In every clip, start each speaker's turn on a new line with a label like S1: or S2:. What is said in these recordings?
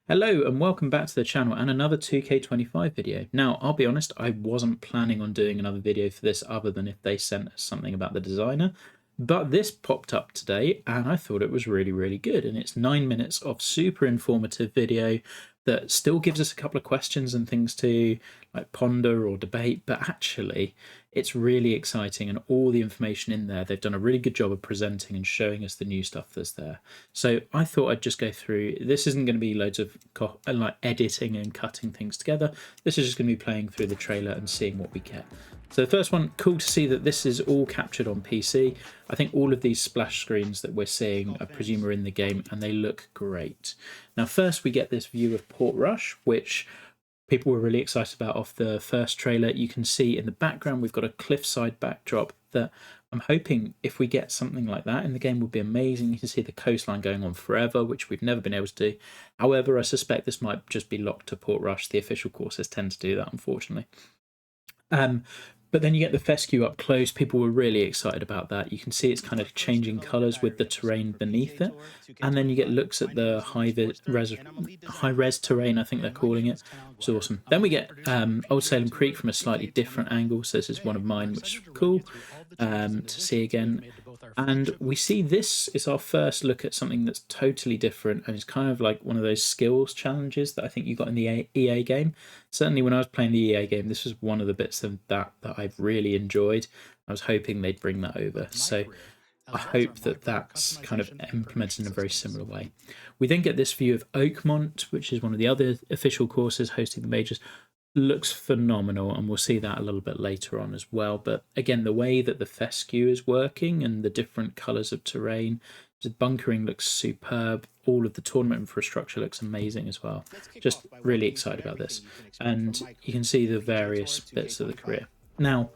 S1: Hello and welcome back to the channel and another 2K25 video. Now, I'll be honest, I wasn't planning on doing another video for this other than if they sent us something about the designer, but this popped up today and I thought it was really good, and it's 9 minutes of super informative video that still gives us a couple of questions and things to like ponder or debate, but actually it's really exciting, and all the information in there, they've done a really good job of presenting and showing us the new stuff that's there. So I thought I'd just go through. This isn't going to be loads of like editing and cutting things together. This is just going to be playing through the trailer and seeing what we get. So the first one, cool to see that this is all captured on PC. I think all of these splash screens that we're seeing, I presume, are in the game, and they look great. Now, first we get this view of Portrush, which people were really excited about off the first trailer. You can see in the background we've got a cliffside backdrop that I'm hoping, if we get something like that in the game, would be amazing. You can see the coastline going on forever, which we've never been able to do. However, I suspect this might just be locked to Portrush. The official courses tend to do that, unfortunately. But then you get the fescue up close. People were really excited about that. You can see it's kind of changing colours with the terrain beneath it. And then you get looks at the high-res terrain, I think they're calling it. It's awesome. Then we get Old Salem Creek from a slightly different angle. So this is one of mine, which is cool to see again. And we see this is our first look at something that's totally different, and it's kind of like one of those skills challenges that I think you got in the EA game. Certainly when I was playing the EA game, this was one of the bits of that I've really enjoyed. I was hoping they'd bring that over. So I hope that that's kind of implemented in a very similar way. We then get this view of Oakmont, which is one of the other official courses hosting the majors. Looks phenomenal, and we'll see that a little bit later on as well. But again, the way that the fescue is working and the different colours of terrain, the bunkering looks superb. All of the tournament infrastructure looks amazing as well. Just really excited about this. And you can see the various bits of the career. Now,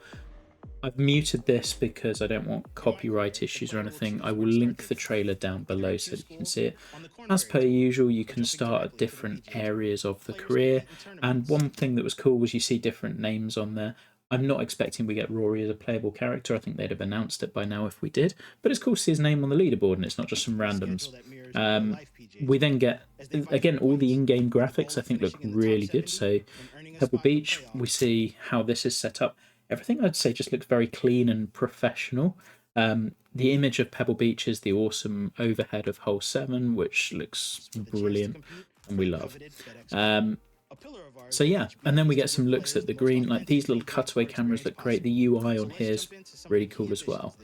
S1: I've muted this because I don't want copyright issues or anything. I will link the trailer down below so that you can see it. As per usual, you can start at different areas of the career. And one thing that was cool was you see different names on there. I'm not expecting we get Rory as a playable character. I think they'd have announced it by now if we did. But it's cool to see his name on the leaderboard, and it's not just some randoms. We then get, again, all the in-game graphics I think look really good. So Pebble Beach, we see how this is set up. Everything I'd say just looks very clean and professional. The image of Pebble Beach is the awesome overhead of hole 7, which looks brilliant and we love. So yeah, and then we get some looks at the green. Like, these little cutaway cameras look great. The UI on here is really cool as well.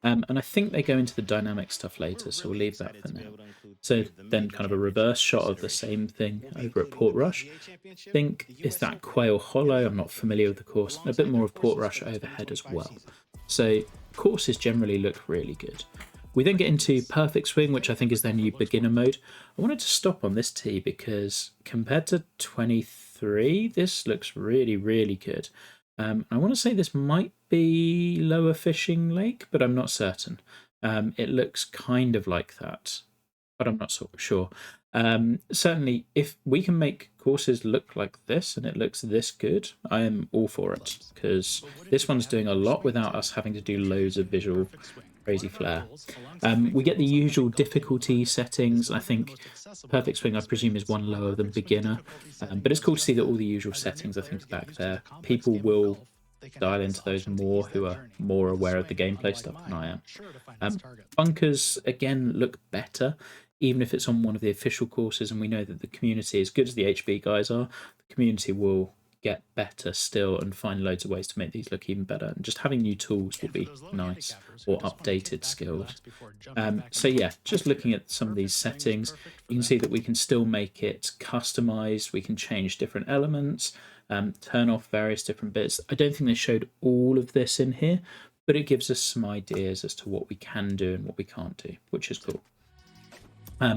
S1: And I think they go into the dynamic stuff later, so we'll leave that for now. So then kind of a reverse shot of the same thing over at Portrush. I think, is that Quail Hollow? I'm not familiar with the course. And a bit more of Portrush overhead as well. So courses generally look really good. We then get into Perfect Swing, which I think is their new beginner mode. I wanted to stop on this tee because compared to 23, this looks really good. I want to say this might be Lower Fishing Lake, but I'm not certain. It looks kind of like that, but I'm not so sure. Certainly, if we can make courses look like this and it looks this good, I am all for it, because this one's doing a lot without us having to do loads of visual crazy flair. We get the usual difficulty settings. I think Perfect Swing, I presume, is one lower than beginner, but it's cool to see that all the usual settings, I think, are back there. People will dial into those more who are more aware of the gameplay stuff than I am. Bunkers, again, look better, even if it's on one of the official courses, and we know that the community, as good as the HB guys are, the community will get better still and find loads of ways to make these look even better. And just having new tools will be nice, or updated skills. So yeah, just looking at some of these settings, you can see that we can still make it customized. We can change different elements, turn off various different bits. I don't think they showed all of this in here, but it gives us some ideas as to what we can do and what we can't do, which is cool.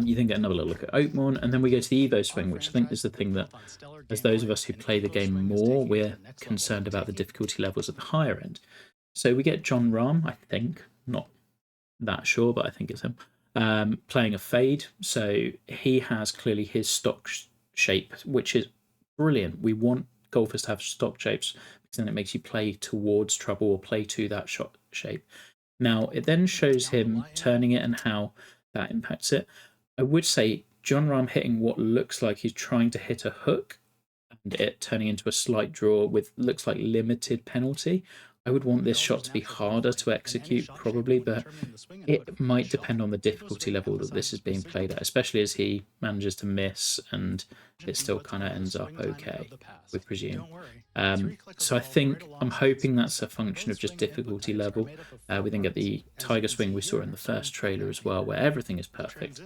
S1: You then get another little look at Oakmont, and then we go to the Evo Swing, which I think is the thing that, as those of us who play the game more, we're concerned about the difficulty levels at the higher end. So we get John Rahm, I think, not that sure, but I think it's him, playing a fade. So he has clearly his stock shape, which is brilliant. We want golfers to have stock shapes, because then it makes you play towards trouble or play to that shot shape. Now, it then shows him turning it and how that impacts it. I would say John Rahm hitting what looks like he's trying to hit a hook and it turning into a slight draw with looks like limited penalty. I would want this shot to be harder to execute probably, but it might depend on the difficulty level that this is being played at, especially as he manages to miss and it still kind of ends up okay, we presume. So I think I'm hoping that's a function of just difficulty level. We then get the Tiger Swing we saw in the first trailer as well, where everything is perfect.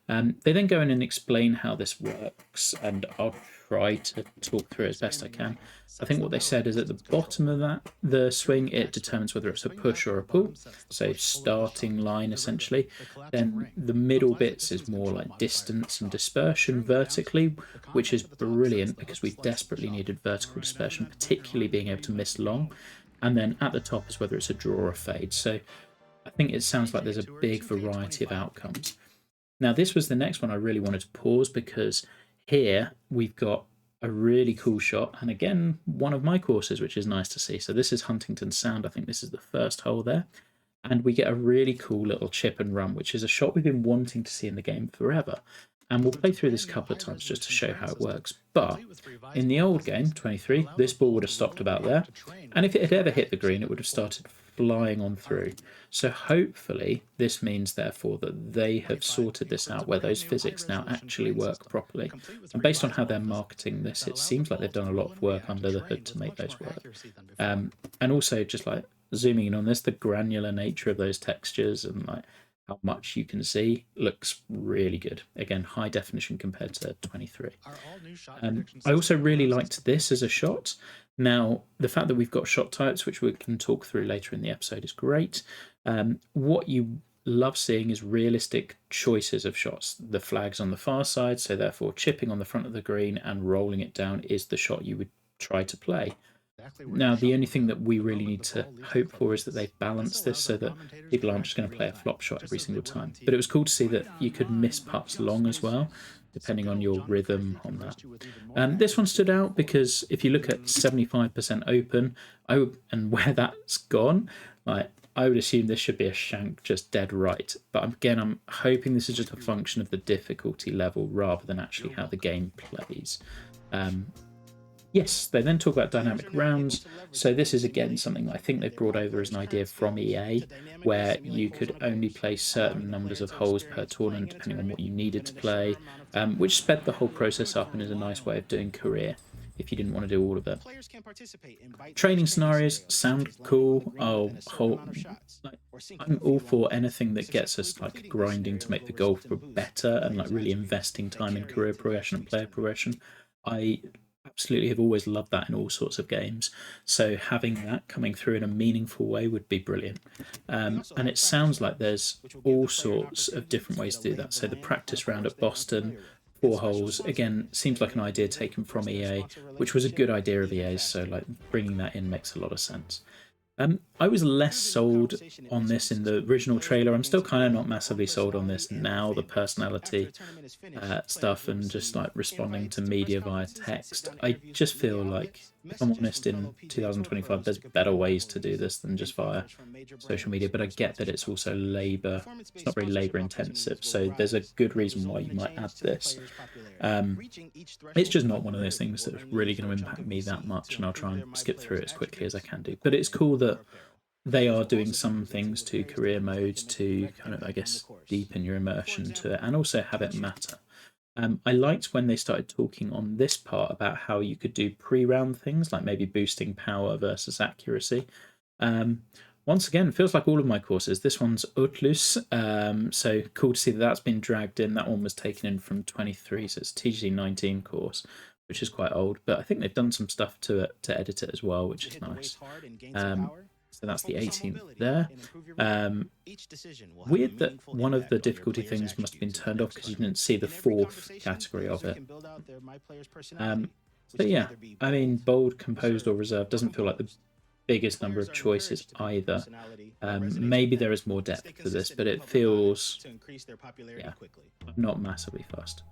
S1: They then go in and explain how this works, and I'll try to talk through it as best I can. I think what they said is at the bottom of the swing, it determines whether it's a push or a pull, so starting line essentially. Then the middle bits is more like distance and dispersion vertically, which is brilliant because we desperately needed vertical dispersion, particularly being able to miss long. And then at the top is whether it's a draw or a fade. So I think it sounds like there's a big variety of outcomes. Now, this was the next one I really wanted to pause because here we've got a really cool shot, and again, one of my courses, which is nice to see. So this is Huntington Sound. I think this is the first hole there. And we get a really cool little chip and run, which is a shot we've been wanting to see in the game forever. And we'll play through this a couple of times just to show how it works. But in the old game, 23, this ball would have stopped about there. And if it had ever hit the green, it would have started flying on through. So hopefully this means therefore that they have sorted this out where those physics now actually work properly. And based on how they're marketing this, it seems like they've done a lot of work under the hood to make those work. And also just like zooming in on this, the granular nature of those textures and like how much you can see looks really good. Again, high definition compared to 23. I also really liked this as a shot. Now, the fact that we've got shot types, which we can talk through later in the episode, is great. What you love seeing is realistic choices of shots. The flag's on the far side, so therefore chipping on the front of the green and rolling it down is the shot you would try to play. Now, the only thing that we really need to hope for is that they've balanced this so that people aren't just going to play a flop shot every single time. But it was cool to see that you could miss putts long as well, depending on your rhythm on that. This one stood out because if you look at 75% open, and where that's gone, like I would assume this should be a shank just dead right. But again, I'm hoping this is just a function of the difficulty level rather than actually how the game plays. Yes, they then talk about dynamic rounds. So this is again something I think they've brought over as an idea from EA, where you could only play certain numbers of holes per tournament depending on what you needed to play, which sped the whole process up and is a nice way of doing career if you didn't want to do all of it. Training scenarios sound cool. I'm all for anything that gets us like grinding to make the golf better and like really investing time in career progression and player progression. I absolutely have always loved that in all sorts of games, so having that coming through in a meaningful way would be brilliant. And it sounds like there's all sorts of different ways to do that. So the practice round at Boston, 4 holes, again, seems like an idea taken from EA, which was a good idea of EA's, so like bringing that in makes a lot of sense. I was less sold on this in the original trailer. I'm still kind of not massively sold on this now, the personality stuff and just like responding to media via text. I just feel like, if I'm honest, in 2025, there's better ways to do this than just via social media, but I get that it's also labor. It's not very labor intensive, so there's a good reason why you might add this. It's just not one of those things that's really going to impact me that much, and I'll try and skip through it as quickly as I can do. But it's cool that they are doing some things to career mode to kind of, I guess, deepen your immersion to it and also have it matter. I liked when they started talking on this part about how you could do pre-round things, like maybe boosting power versus accuracy. Once again, it feels like all of my courses. This one's Utlus, so cool to see that that's been dragged in. That one was taken in from 23, so it's a TGC 19 course, which is quite old, but I think they've done some stuff to it to edit it as well, which is nice. So that's the 18th there. Weird that one of the difficulty things must have been turned off because you didn't see the 4th category of it. But yeah, I mean, bold, composed, or reserved doesn't feel like the biggest number of choices either. Maybe there is more depth to this, but it feels, yeah, I'm not massively fussed.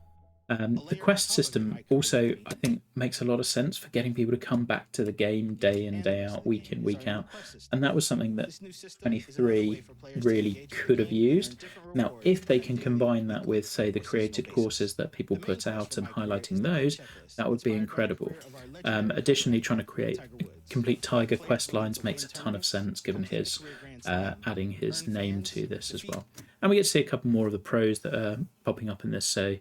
S1: The quest system also, I think, makes a lot of sense for getting people to come back to the game day in, day out, week in, week out. And that was something that 23 really could have used. Now, if they can combine that with, say, the created courses that people put out and highlighting those, that would be incredible. Additionally, trying to create complete Tiger quest lines makes a ton of sense given his adding his name to this as well. And we get to see a couple more of the pros that are popping up in this. So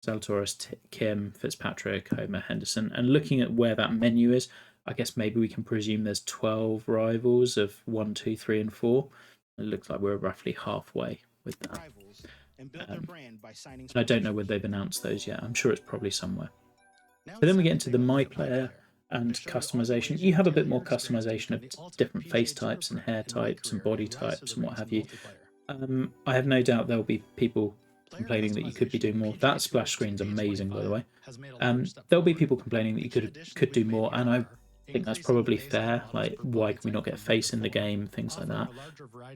S1: Zalatoris, Kim, Fitzpatrick, Homer, Henderson. And looking at where that menu is, I guess maybe we can presume there's 12 rivals of 1, 2, 3, and 4. It looks like we're roughly halfway with that. And I don't know whether they've announced those yet. I'm sure it's probably somewhere. But then we get into the My Player and customization. You have a bit more customization of different face types and hair types and body types and what have you. I have no doubt there will be people complaining that you could be doing more. That splash screen's amazing, by the way. There'll be people complaining that you could do more, and I think that's probably fair. Like, why can we not get a face in the game? Things like that.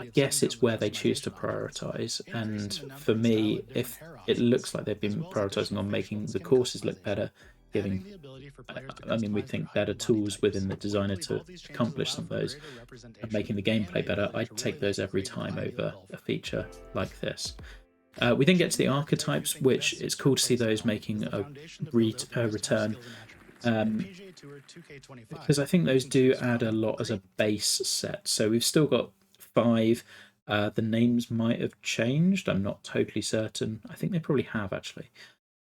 S1: I guess it's where they choose to prioritize. And for me, if it looks like they've been prioritizing on making the courses look better, giving, I mean, we think better tools within the designer to accomplish some of those, and making the gameplay better, I'd take those every time over a feature like this. We then get to the archetypes, which it's cool to see those making a return, because I think those do add a lot as a base set. So we've still got 5. The names might have changed. I'm not totally certain. I think they probably have, actually.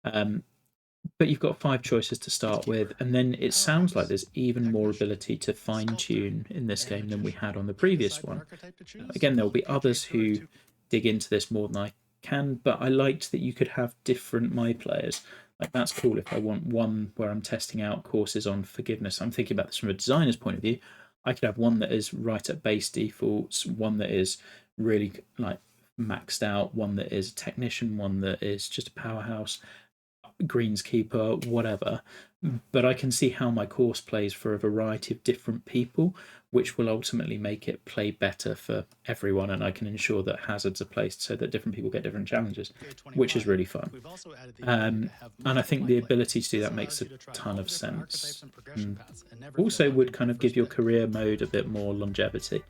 S1: But you've got 5 choices to start with, and then it sounds like there's even more ability to fine-tune in this game than we had on the previous one. Again, there'll be others who dig into this more than I can, but I liked that you could have different My Players. Like, that's cool if I want one where I'm testing out courses on forgiveness. I'm thinking about this from a designer's point of view. I could have one that is right at base defaults, one that is really like maxed out, one that is a technician, one that is just a powerhouse, greenskeeper, whatever. But I can see how my course plays for a variety of different people, which will ultimately make it play better for everyone, and I can ensure that hazards are placed so that different people get different challenges, which is really fun. And I think the ability to do that makes a ton of sense. Also would kind of give your career mode a bit more longevity.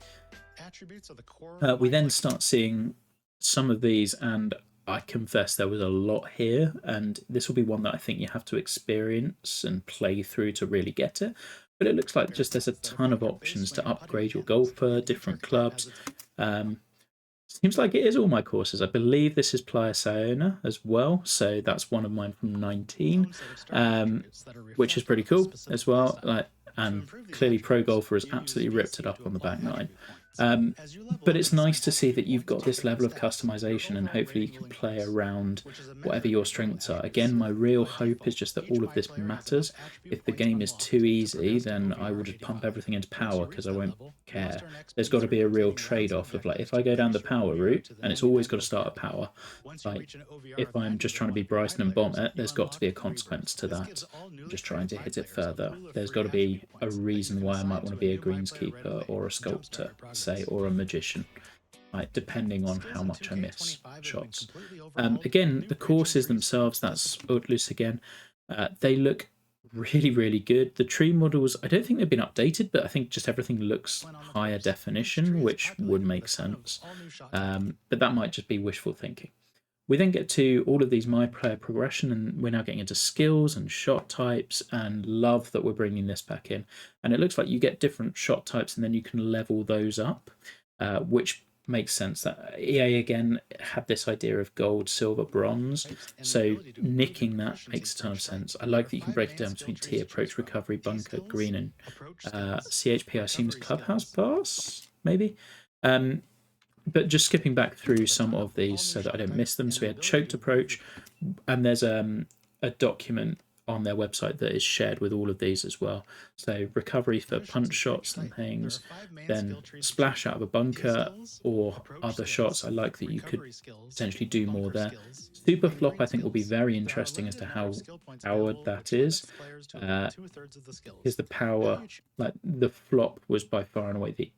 S1: We then start seeing some of these, and I confess there was a lot here, and this will be one that I think you have to experience and play through to really get it. But it looks like just there's a ton of options to upgrade your golfer, different clubs. Seems like it is all my courses. I believe this is Playa Sayona as well, so that's one of mine from 19, which is pretty cool as well. And clearly Pro Golfer has absolutely ripped it up on the back nine. But it's nice to see that you've got this level of customization, and hopefully you can play around whatever your strengths are. Again, my real hope is just that all of this matters. If the game is too easy, then I will just pump everything into power because I won't care. There's got to be a real trade-off of, like, if I go down the power route, and it's always got to start at power, like if I'm just trying to be Bryson and bomb it, there's got to be a consequence to that. I'm just trying to hit it further. There's got to be a reason why I might want to be a greenskeeper or a sculptor, say, or a magician, right, depending on how much I miss shots. Again, the courses themselves, that's Outlus again, they look really, really good. The tree models, I don't think they've been updated, but I think just everything looks higher definition, which would make sense. But that might just be wishful thinking. We then get to all of these My Player progression, and we're now getting into skills and shot types, and love that we're bringing this back in. And it looks like you get different shot types, and then you can level those up, which makes sense. That EA again had this idea of gold, silver, bronze, so nicking that makes a ton of sense. I like that you can break it down between T, approach, recovery, bunker, green, and CHP. I assume is clubhouse pass, maybe. But just skipping back through some of these so that I don't miss them. So we had choked approach, and there's a document on their website that is shared with all of these as well. So recovery for punch shots and things, then splash out of a bunker or other shots. I like that you could potentially do more there. Super flop, I think, will be very interesting as to how powered that is. Because the power, like the flop was by far and away the,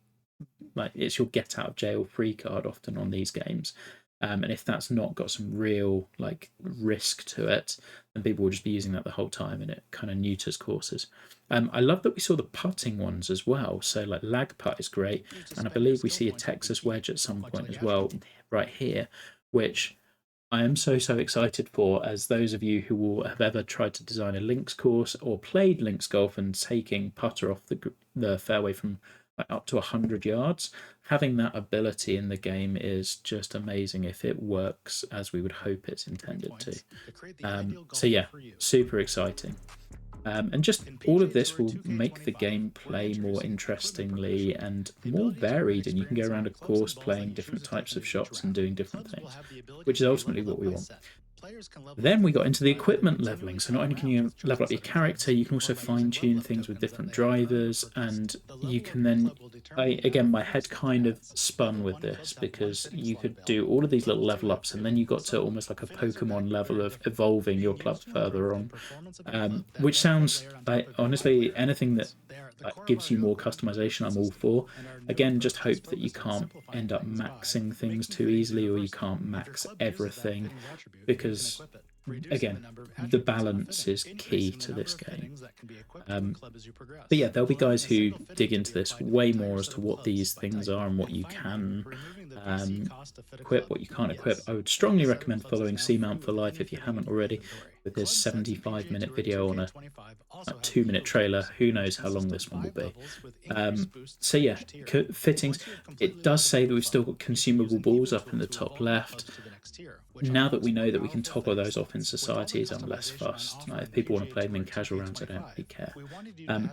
S1: like, it's your get out of jail free card often on these games. And if that's not got some real like risk to it, then people will just be using that the whole time, and it kind of neuters courses. I love that we saw the putting ones as well. So like lag putt is great, and I believe we see a Texas wedge at some point as well, right here, which I am so excited for, as those of you who will have ever tried to design a links course or played links golf and taking putter off the fairway from like up to 100 yards, having that ability in the game is just amazing if it works as we would hope it's intended to. So yeah, super exciting. And just all of this will make the game play more interestingly and more varied, and you can go around a course playing different types of shots and doing different things, which is ultimately what we want. Then we got into the equipment leveling. So not only can you level up your character, you can also fine tune things with different drivers, and you can then, again, my head kind of spun with this because you could do all of these little level ups, and then you got to almost like a Pokemon level of evolving your club further on, which sounds like, honestly, anything that gives you more customization, I'm all for. Again, just hope that you can't end up maxing things too easily, or you can't max everything, because again, the balance is key to this game. But yeah, there'll be guys who dig into this way more as to what these things are and what you can equip, what you can't equip. I would strongly recommend following Seamount for Life if you haven't already, with his 75-minute video on a 2-minute trailer. Who knows how long this one will be. So yeah, fittings. It does say that we've still got consumable balls up in the top left. Now that we know that we can toggle those off in societies, I'm less fussed. Like, if people want to play them in casual rounds, I don't really care.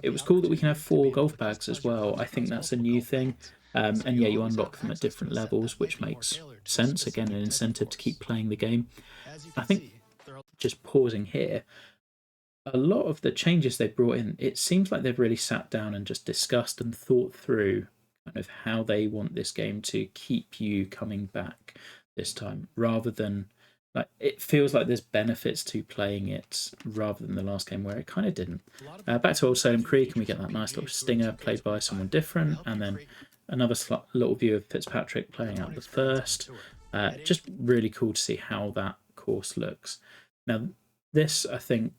S1: It was cool that we can have 4 golf bags as well. I think that's a new thing. And yeah, you unlock them at different levels, which makes sense. Again, an incentive to keep playing the game. I think, just pausing here, a lot of the changes they brought in, it seems like they've really sat down and just discussed and thought through kind of how they want this game to keep you coming back this time, rather than, like, it feels like there's benefits to playing it rather than the last game where it kind of didn't. Back to Old Salem Creek, and we get that nice little stinger played by someone different, and then another little view of Fitzpatrick playing out the first. Just really cool to see how that course looks. Now, this, I think,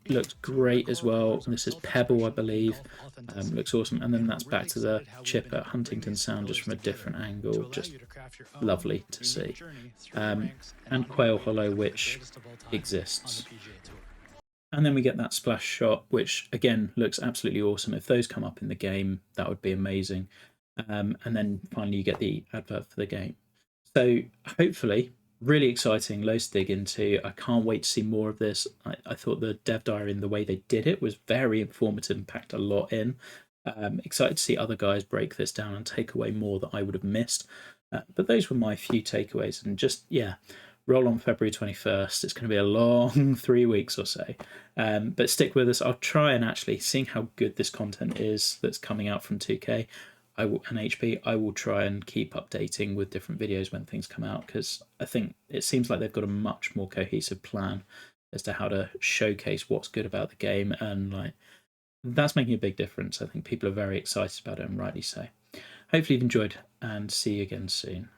S1: looks great as well. This is Pebble, I believe. Looks awesome. And then that's back to the chip at Huntington Sound, just from a different angle. Just lovely to see. And Quail Hollow, which exists. And then we get that splash shot, which again looks absolutely awesome. If those come up in the game, that would be amazing. And then finally you get the advert for the game. So hopefully, really exciting, loads to dig into. I can't wait to see more of this. I thought the dev diary and the way they did it was very informative and packed a lot in. Excited to see other guys break this down and take away more that I would have missed. But those were my few takeaways, and just, yeah, roll on February 21st. It's going to be a long 3 weeks or so. But stick with us. I'll try and actually, seeing how good this content is that's coming out from 2K and HP, I will try and keep updating with different videos when things come out, because I think it seems like they've got a much more cohesive plan as to how to showcase what's good about the game, and like, that's making a big difference. I think people are very excited about it, and rightly so. Hopefully you've enjoyed, and see you again soon.